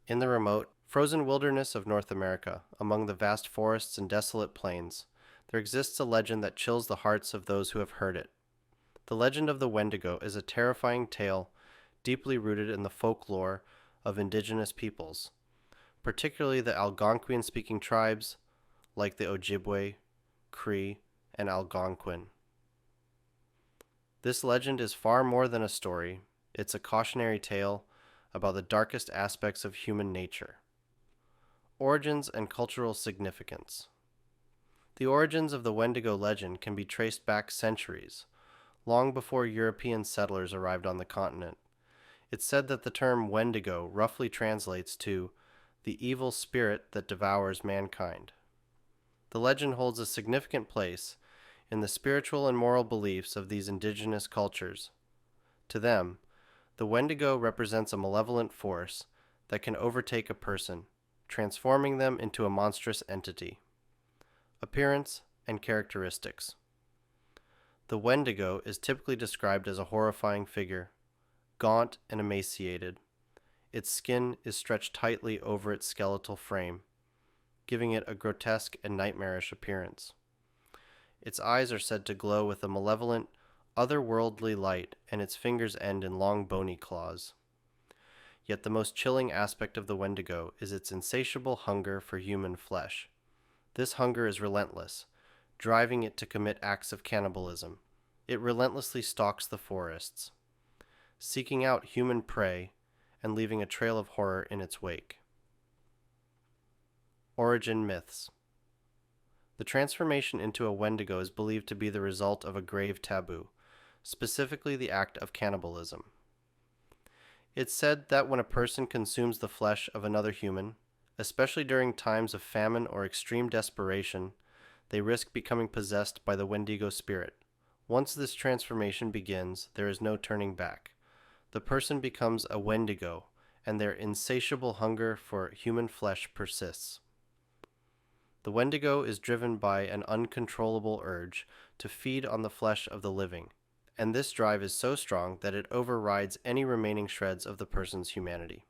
In the remote, frozen wilderness of North America, among the vast forests and desolate plains, there exists a legend that chills the hearts of those who have heard it. The legend of the Wendigo is a terrifying tale deeply rooted in the folklore of indigenous peoples, particularly the Algonquian-speaking tribes like the Ojibwe, Cree, and Algonquin. This legend is far more than a story. It's a cautionary tale about the darkest aspects of human nature. Origins and cultural significance. The origins of the Wendigo legend can be traced back centuries, long before European settlers arrived on the continent. It's said that the term Wendigo roughly translates to the evil spirit that devours mankind. The legend holds a significant place in the spiritual and moral beliefs of these indigenous cultures. To them, the Wendigo represents a malevolent force that can overtake a person, transforming them into a monstrous entity. Appearance and characteristics. The Wendigo is typically described as a horrifying figure, gaunt and emaciated. Its skin is stretched tightly over its skeletal frame, giving it a grotesque and nightmarish appearance. Its eyes are said to glow with a malevolent, otherworldly light, and its fingers end in long bony claws. Yet the most chilling aspect of the Wendigo is its insatiable hunger for human flesh. This hunger is relentless, driving it to commit acts of cannibalism. It relentlessly stalks the forests, seeking out human prey and leaving a trail of horror in its wake. Origin myths. The transformation into a Wendigo is believed to be the result of a grave taboo, specifically the act of cannibalism. It's said that when a person consumes the flesh of another human, especially during times of famine or extreme desperation, they risk becoming possessed by the Wendigo spirit. Once this transformation begins, there is no turning back. The person becomes a Wendigo, and their insatiable hunger for human flesh persists. The Wendigo is driven by an uncontrollable urge to feed on the flesh of the living, and this drive is so strong that it overrides any remaining shreds of the person's humanity.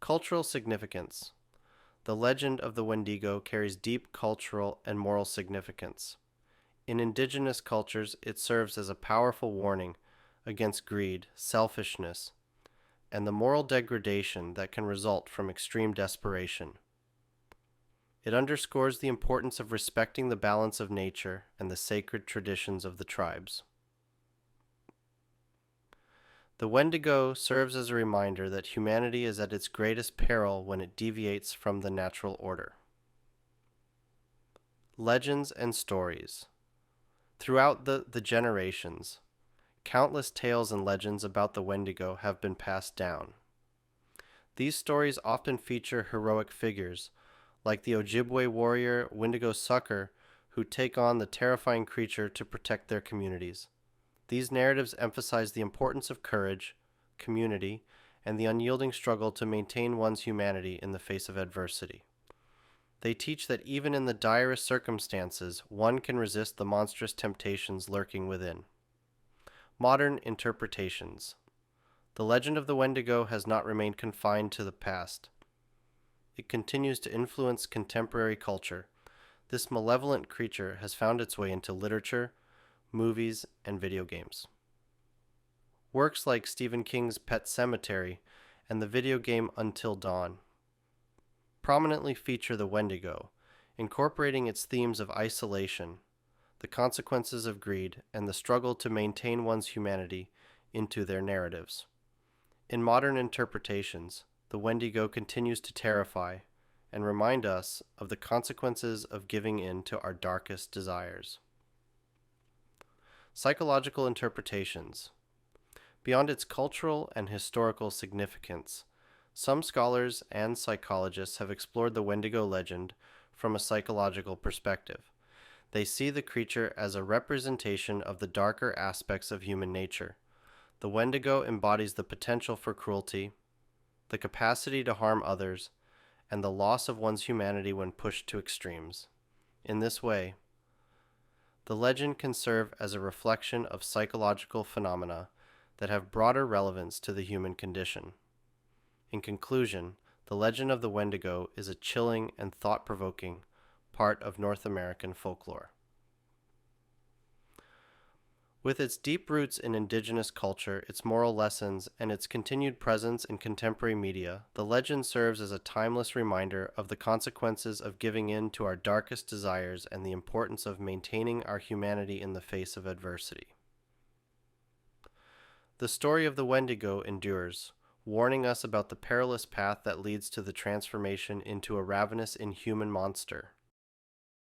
Cultural significance. The legend of the Wendigo carries deep cultural and moral significance. In indigenous cultures, it serves as a powerful warning against greed, selfishness, and the moral degradation that can result from extreme desperation. It underscores the importance of respecting the balance of nature and the sacred traditions of the tribes. The Wendigo serves as a reminder that humanity is at its greatest peril when it deviates from the natural order. Legends and stories. Throughout the generations, countless tales and legends about the Wendigo have been passed down. These stories often feature heroic figures, like the Ojibwe warrior Wendigo Sucker, who take on the terrifying creature to protect their communities. These narratives emphasize the importance of courage, community, and the unyielding struggle to maintain one's humanity in the face of adversity. They teach that even in the direst circumstances, one can resist the monstrous temptations lurking within. Modern interpretations. The legend of the Wendigo has not remained confined to the past. It continues to influence contemporary culture. This malevolent creature has found its way into literature, movies, and video games. Works like Stephen King's Pet Sematary and the video game Until Dawn prominently feature the Wendigo, incorporating its themes of isolation, the consequences of greed, and the struggle to maintain one's humanity into their narratives. In modern interpretations, the Wendigo continues to terrify and remind us of the consequences of giving in to our darkest desires. Psychological interpretations. Beyond its cultural and historical significance, some scholars and psychologists have explored the Wendigo legend from a psychological perspective. They see the creature as a representation of the darker aspects of human nature. The Wendigo embodies the potential for cruelty, the capacity to harm others, and the loss of one's humanity when pushed to extremes. In this way, the legend can serve as a reflection of psychological phenomena that have broader relevance to the human condition. In conclusion, the legend of the Wendigo is a chilling and thought-provoking part of North American folklore. With its deep roots in indigenous culture, its moral lessons, and its continued presence in contemporary media, the legend serves as a timeless reminder of the consequences of giving in to our darkest desires and the importance of maintaining our humanity in the face of adversity. The story of the Wendigo endures, warning us about the perilous path that leads to the transformation into a ravenous, inhuman monster.